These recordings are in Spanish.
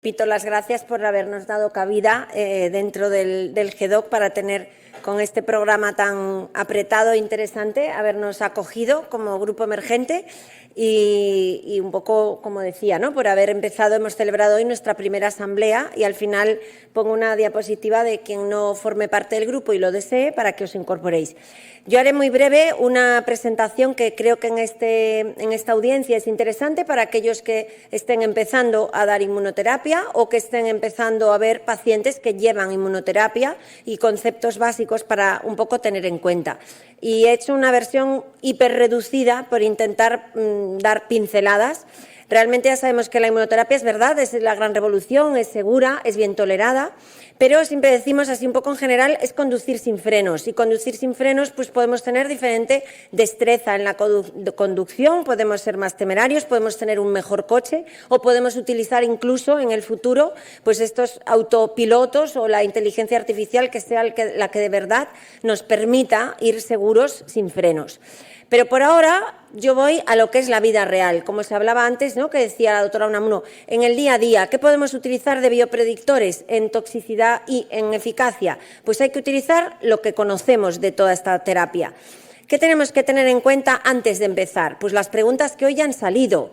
Repito las gracias por habernos dado cabida dentro del GEDOC para tener con este programa tan apretado e interesante, habernos acogido como grupo emergente y un poco, como decía, ¿no? Por haber empezado, hemos celebrado hoy nuestra primera asamblea y al final pongo una diapositiva de quien no forme parte del grupo y lo desee para que os incorporéis. Yo haré muy breve una presentación que creo que en esta audiencia es interesante para aquellos que estén empezando a dar inmunoterapia o que estén empezando a ver pacientes que llevan inmunoterapia y conceptos básicos para un poco tener en cuenta. Y he hecho una versión hiperreducida por intentar dar pinceladas. Realmente ya sabemos que la inmunoterapia es verdad, es la gran revolución, es segura, es bien tolerada, pero siempre decimos así un poco en general, es conducir sin frenos. Y conducir sin frenos, pues podemos tener diferente destreza en la conducción, podemos ser más temerarios, podemos tener un mejor coche o podemos utilizar incluso en el futuro pues estos autopilotos o la inteligencia artificial que sea la que de verdad nos permita ir seguros sin frenos. Pero por ahora yo voy a lo que es la vida real, como se hablaba antes, ¿no? Que decía la doctora Unamuno, en el día a día, ¿qué podemos utilizar de biopredictores en toxicidad y en eficacia? Pues hay que utilizar lo que conocemos de toda esta terapia. ¿Qué tenemos que tener en cuenta antes de empezar? Pues las preguntas que hoy ya han salido.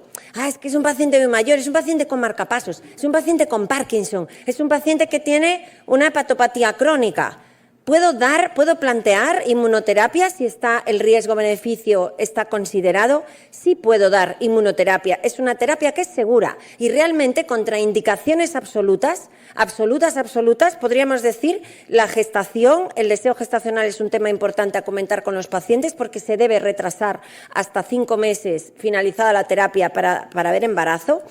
Es que es un paciente muy mayor, es un paciente con marcapasos, es un paciente con Parkinson, es un paciente que tiene una hepatopatía crónica. ¿Puedo plantear inmunoterapia si el riesgo-beneficio está considerado? Sí puedo dar inmunoterapia. Es una terapia que es segura y realmente contra indicaciones absolutas, podríamos decir, la gestación, el deseo gestacional es un tema importante a comentar con los pacientes porque se debe retrasar hasta 5 meses finalizada la terapia para ver embarazo.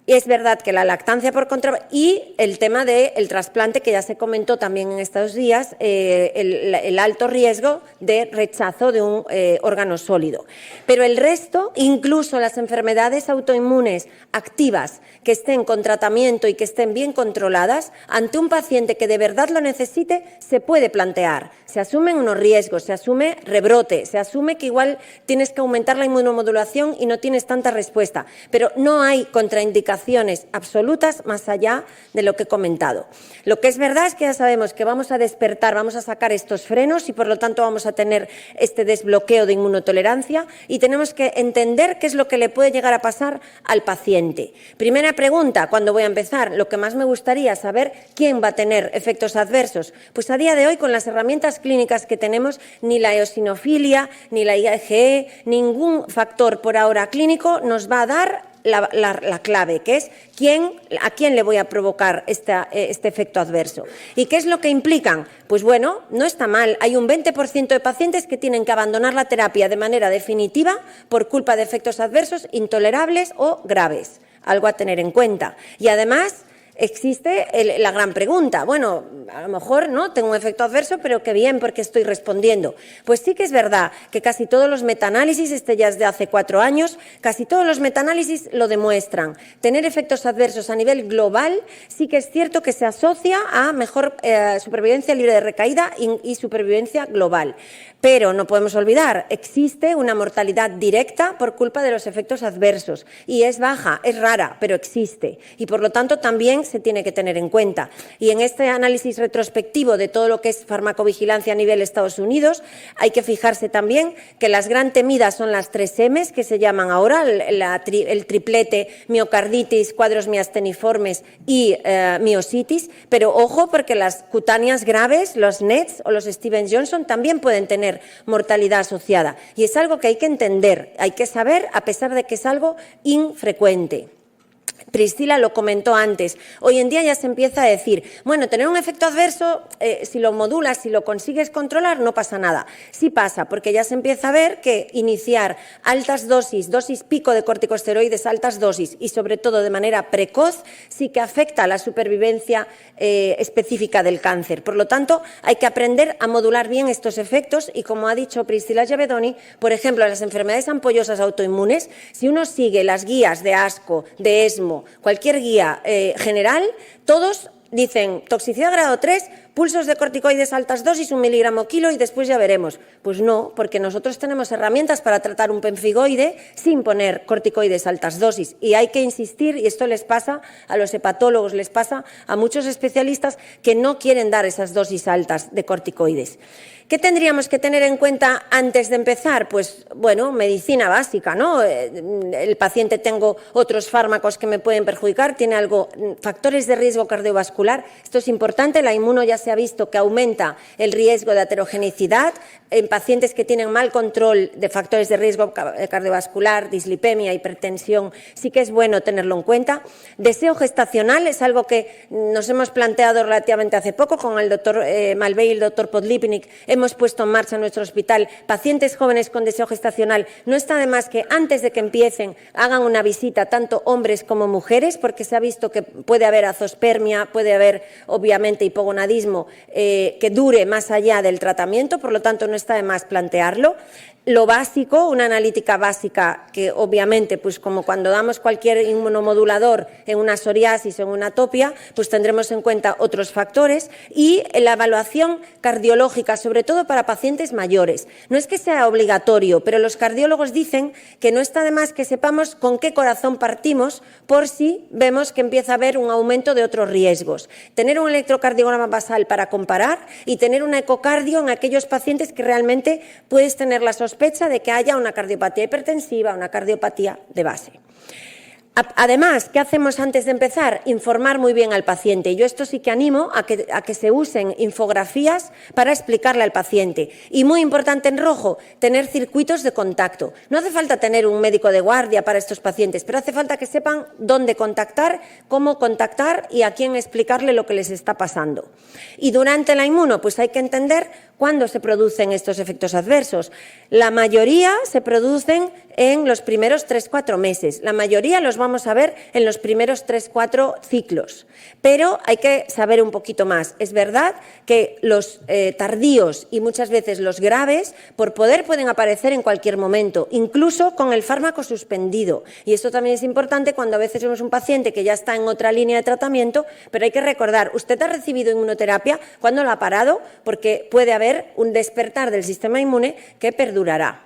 Es verdad que la lactancia por contra y el tema del trasplante, que ya se comentó también en estos días, el alto riesgo de rechazo de un órgano sólido. Pero el resto, incluso las enfermedades autoinmunes activas que estén con tratamiento y que estén bien controladas, ante un paciente que de verdad lo necesite, se puede plantear. Se asumen unos riesgos, se asume rebrote, se asume que igual tienes que aumentar la inmunomodulación y no tienes tanta respuesta, pero no hay contraindicaciones absolutas más allá de lo que he comentado. Lo que es verdad es que ya sabemos que vamos a despertar, vamos a sacar estos frenos y por lo tanto vamos a tener este desbloqueo de inmunotolerancia y tenemos que entender qué es lo que le puede llegar a pasar al paciente. Primera pregunta, cuando voy a empezar, lo que más me gustaría saber quién va a tener efectos adversos. Pues a día de hoy, con las herramientas clínicas que tenemos, ni la eosinofilia, ni la IgE, ningún factor por ahora clínico nos va a dar la clave, que es a quién le voy a provocar este efecto adverso. ¿Y qué es lo que implican? Pues bueno, no está mal. Hay un 20% de pacientes que tienen que abandonar la terapia de manera definitiva por culpa de efectos adversos intolerables o graves. Algo a tener en cuenta. Y además existe la gran pregunta, bueno, a lo mejor no tengo un efecto adverso, pero qué bien porque estoy respondiendo. Pues sí que es verdad que casi todos los metaanálisis, ya es de hace 4 años, casi todos los metaanálisis lo demuestran. Tener efectos adversos a nivel global sí que es cierto que se asocia a mejor supervivencia libre de recaída y supervivencia global. Pero no podemos olvidar, existe una mortalidad directa por culpa de los efectos adversos y es baja, es rara, pero existe y por lo tanto también se tiene que tener en cuenta. Y en este análisis retrospectivo de todo lo que es farmacovigilancia a nivel Estados Unidos hay que fijarse también que las gran temidas son las 3 M's que se llaman ahora, el triplete miocarditis, cuadros miasteniformes y miositis, pero ojo porque las cutáneas graves, los NETs o los Stevens-Johnson también pueden tener mortalidad asociada y es algo que hay que entender, hay que saber a pesar de que es algo infrecuente. Priscila lo comentó antes, hoy en día ya se empieza a decir, bueno, tener un efecto adverso, si lo modulas, si lo consigues controlar, no pasa nada. Sí pasa, porque ya se empieza a ver que iniciar altas dosis pico de corticosteroides, altas dosis y sobre todo de manera precoz, sí que afecta a la supervivencia específica del cáncer. Por lo tanto, hay que aprender a modular bien estos efectos y como ha dicho Priscila Javedoni, por ejemplo, las enfermedades ampollosas autoinmunes, si uno sigue las guías de ASCO, de ESMO, cualquier guía general, todos dicen toxicidad grado 3 pulsos de corticoides a altas dosis, 1 miligramo kilo y después ya veremos. Pues no, porque nosotros tenemos herramientas para tratar un pemfigoide sin poner corticoides a altas dosis. Y hay que insistir, y esto les pasa a los hepatólogos, les pasa a muchos especialistas que no quieren dar esas dosis altas de corticoides. ¿Qué tendríamos que tener en cuenta antes de empezar? Pues, bueno, medicina básica, ¿no? El paciente tengo otros fármacos que me pueden perjudicar, tiene algo, factores de riesgo cardiovascular. Esto es importante, la inmuno ya se ha visto que aumenta el riesgo de aterogenicidad en pacientes que tienen mal control de factores de riesgo cardiovascular, dislipemia, hipertensión, sí que es bueno tenerlo en cuenta. Deseo gestacional es algo que nos hemos planteado relativamente hace poco con el doctor Malvey y el doctor Podlipnik. Hemos puesto en marcha en nuestro hospital pacientes jóvenes con deseo gestacional. No está de más que antes de que empiecen hagan una visita, tanto hombres como mujeres, porque se ha visto que puede haber azospermia, puede haber, obviamente, hipogonadismo que dure más allá del tratamiento, por lo tanto, no está de más plantearlo. Lo básico, una analítica básica que obviamente, pues como cuando damos cualquier inmunomodulador en una psoriasis o en una atopia, pues tendremos en cuenta otros factores y la evaluación cardiológica, sobre todo para pacientes mayores. No es que sea obligatorio, pero los cardiólogos dicen que no está de más que sepamos con qué corazón partimos por si vemos que empieza a haber un aumento de otros riesgos. Tener un electrocardiograma basal para comparar y tener un ecocardio en aquellos pacientes que realmente puedes tener la sospecha de que haya una cardiopatía hipertensiva, una cardiopatía de base. Además, ¿qué hacemos antes de empezar? Informar muy bien al paciente. Yo esto sí que animo a que se usen infografías para explicarle al paciente. Y muy importante en rojo, tener circuitos de contacto. No hace falta tener un médico de guardia para estos pacientes, pero hace falta que sepan dónde contactar, cómo contactar y a quién explicarle lo que les está pasando. Y durante la inmuno, pues hay que entender cuándo se producen estos efectos adversos. La mayoría se producen en los primeros 3-4 meses. La mayoría los vamos a ver en los primeros 3-4 ciclos. Pero hay que saber un poquito más. Es verdad que los tardíos y muchas veces los graves, por poder, pueden aparecer en cualquier momento, incluso con el fármaco suspendido. Y esto también es importante cuando a veces vemos un paciente que ya está en otra línea de tratamiento, pero hay que recordar, usted ha recibido inmunoterapia, ¿cuándo lo ha parado? Porque puede haber un despertar del sistema inmune que perdurará.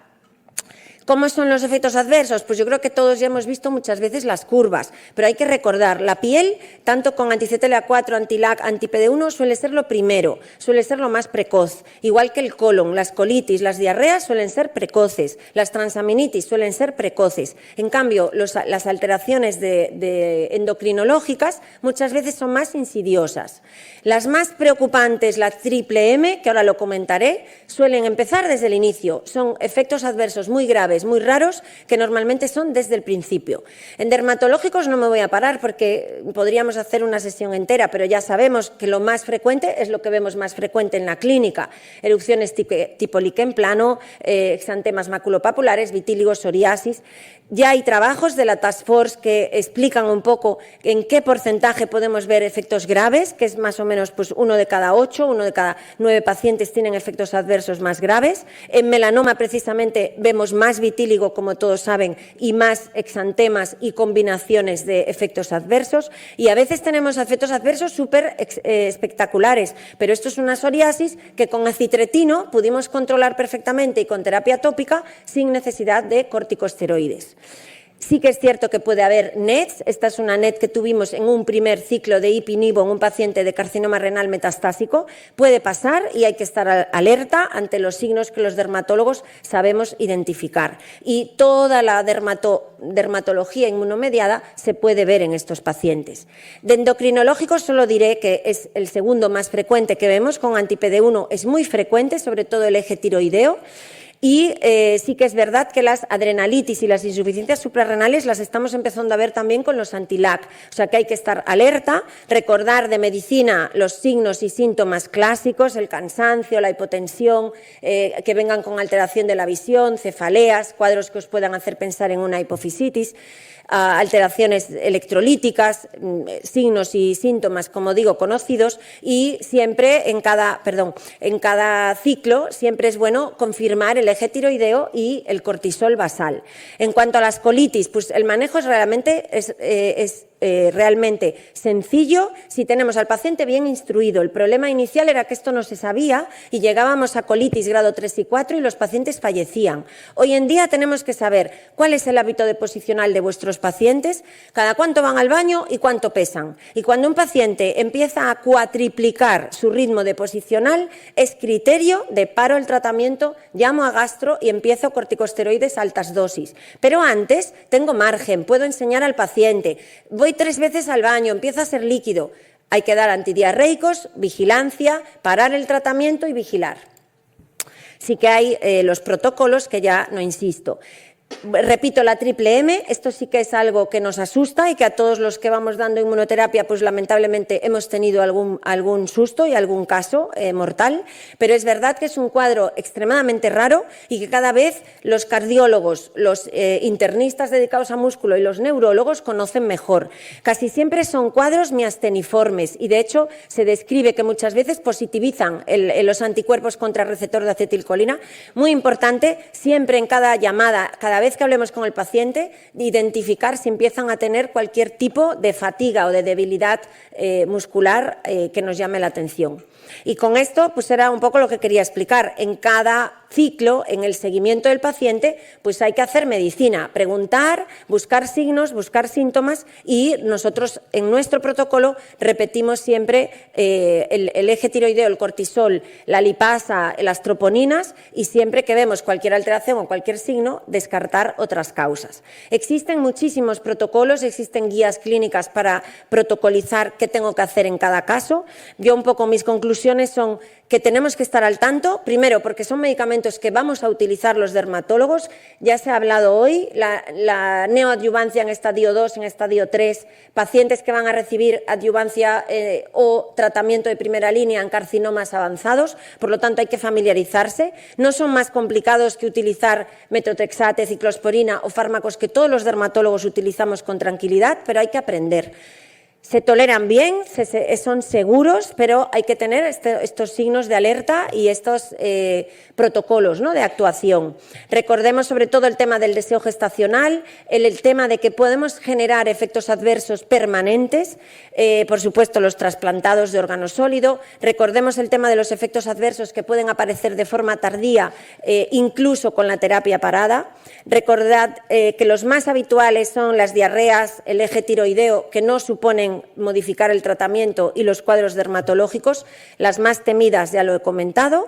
¿Cómo son los efectos adversos? Pues yo creo que todos ya hemos visto muchas veces las curvas, pero hay que recordar, la piel, tanto con anti-CTLA4, anti-LAC, anti-PD1, suele ser lo primero, suele ser lo más precoz, igual que el colon, las colitis, las diarreas suelen ser precoces, las transaminitis suelen ser precoces. En cambio, las alteraciones endocrinológicas muchas veces son más insidiosas. Las más preocupantes, la triple M, que ahora lo comentaré, suelen empezar desde el inicio, son efectos adversos muy graves, muy raros, que normalmente son desde el principio. En dermatológicos no me voy a parar porque podríamos hacer una sesión entera, pero ya sabemos que lo más frecuente es lo que vemos más frecuente en la clínica. Erupciones tipo liquen plano, exantemas maculopapulares, vitíligos, psoriasis. Ya hay trabajos de la Task Force que explican un poco en qué porcentaje podemos ver efectos graves, que es más o menos pues 1 de cada 8, 1 de cada 9 pacientes tienen efectos adversos más graves. En melanoma precisamente vemos más vitíligo, como todos saben, y más exantemas y combinaciones de efectos adversos. Y a veces tenemos efectos adversos súper espectaculares, pero esto es una psoriasis que con acitretino pudimos controlar perfectamente y con terapia tópica sin necesidad de corticosteroides. Sí que es cierto que puede haber NETs. Esta es una NET que tuvimos en un primer ciclo de IPI-NIVO en un paciente de carcinoma renal metastásico. Puede pasar y hay que estar alerta ante los signos que los dermatólogos sabemos identificar. Y toda la dermatología inmunomediada se puede ver en estos pacientes. De endocrinológicos solo diré que es el segundo más frecuente que vemos, con anti-PD1 es muy frecuente, sobre todo el eje tiroideo. Y sí que es verdad que las adrenalitis y las insuficiencias suprarrenales las estamos empezando a ver también con los anti-LAC. O sea que hay que estar alerta, recordar de medicina los signos y síntomas clásicos, el cansancio, la hipotensión, que vengan con alteración de la visión, cefaleas, cuadros que os puedan hacer pensar en una hipofisitis, alteraciones electrolíticas, signos y síntomas, como digo, conocidos, y siempre en cada ciclo siempre es bueno confirmar el eje tiroideo y el cortisol basal. En cuanto a las colitis, pues el manejo es realmente realmente sencillo si tenemos al paciente bien instruido. El problema inicial era que esto no se sabía y llegábamos a colitis grado 3 y 4 y los pacientes fallecían. Hoy en día tenemos que saber cuál es el hábito deposicional de vuestros pacientes, cada cuánto van al baño y cuánto pesan. Y cuando un paciente empieza a cuatriplicar su ritmo deposicional, es criterio de paro el tratamiento, llamo a gastro y empiezo corticosteroides a altas dosis. Pero antes tengo margen, puedo enseñar al paciente, voy 3 veces al baño, empieza a ser líquido. Hay que dar antidiarreicos, vigilancia, parar el tratamiento y vigilar. Sí que hay los protocolos que ya no insisto. Repito, la triple M, esto sí que es algo que nos asusta y que a todos los que vamos dando inmunoterapia, pues lamentablemente hemos tenido algún susto y algún caso mortal, pero es verdad que es un cuadro extremadamente raro y que cada vez los cardiólogos, los internistas dedicados a músculo y los neurólogos conocen mejor. Casi siempre son cuadros miasteniformes y de hecho se describe que muchas veces positivizan los anticuerpos contra el receptor de acetilcolina. Muy importante, siempre en cada llamada, cada vez que hablemos con el paciente, identificar si empiezan a tener cualquier tipo de fatiga o de debilidad muscular que nos llame la atención. Y con esto pues era un poco lo que quería explicar. En cada ciclo, en el seguimiento del paciente, pues hay que hacer medicina, preguntar, buscar signos, buscar síntomas y nosotros en nuestro protocolo repetimos siempre el eje tiroideo, el cortisol, la lipasa, las troponinas y siempre que vemos cualquier alteración o cualquier signo, descartar otras causas. Existen muchísimos protocolos, existen guías clínicas para protocolizar qué tengo que hacer en cada caso. Yo un poco mis conclusiones son que tenemos que estar al tanto, primero porque son medicamentos que vamos a utilizar los dermatólogos, ya se ha hablado hoy, la neoadyuvancia en estadio 2, en estadio 3, pacientes que van a recibir adyuvancia o tratamiento de primera línea en carcinomas avanzados, por lo tanto hay que familiarizarse, no son más complicados que utilizar metotrexate, ciclosporina o fármacos que todos los dermatólogos utilizamos con tranquilidad, pero hay que aprender. Se toleran bien, son seguros, pero hay que tener estos signos de alerta y estos protocolos, ¿no?, de actuación. Recordemos sobre todo el tema del deseo gestacional, el tema de que podemos generar efectos adversos permanentes, por supuesto los trasplantados de órgano sólido. Recordemos el tema de los efectos adversos que pueden aparecer de forma tardía, incluso con la terapia parada. Recordad que los más habituales son las diarreas, el eje tiroideo, que no suponen modificar el tratamiento, y los cuadros dermatológicos, las más temidas ya lo he comentado.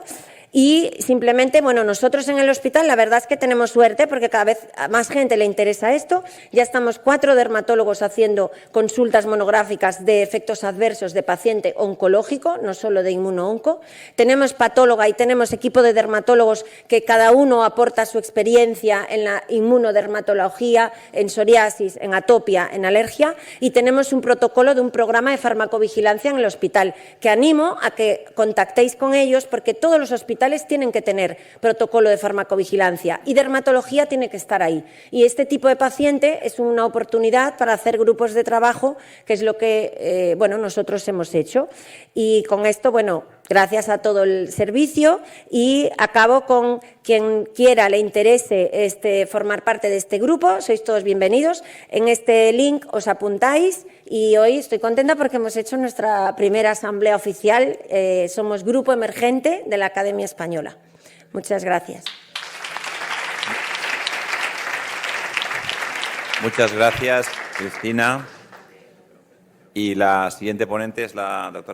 Y simplemente, bueno, nosotros en el hospital la verdad es que tenemos suerte porque cada vez a más gente le interesa esto. Ya estamos 4 dermatólogos haciendo consultas monográficas de efectos adversos de paciente oncológico, no solo de inmuno-onco. Tenemos patóloga y tenemos equipo de dermatólogos que cada uno aporta su experiencia en la inmunodermatología, en psoriasis, en atopia, en alergia. Y tenemos un protocolo de un programa de farmacovigilancia en el hospital que animo a que contactéis con ellos porque todos los hospitales tienen que tener protocolo de farmacovigilancia y dermatología tiene que estar ahí. Y este tipo de paciente es una oportunidad para hacer grupos de trabajo, que es lo que bueno, nosotros hemos hecho. Y con esto, bueno, gracias a todo el servicio y acabo con quien quiera, le interese formar parte de este grupo, sois todos bienvenidos. En este link os apuntáis y hoy estoy contenta porque hemos hecho nuestra primera asamblea oficial. Somos grupo emergente de la Academia Española. Muchas gracias. Muchas gracias, Cristina. Y la siguiente ponente es la doctora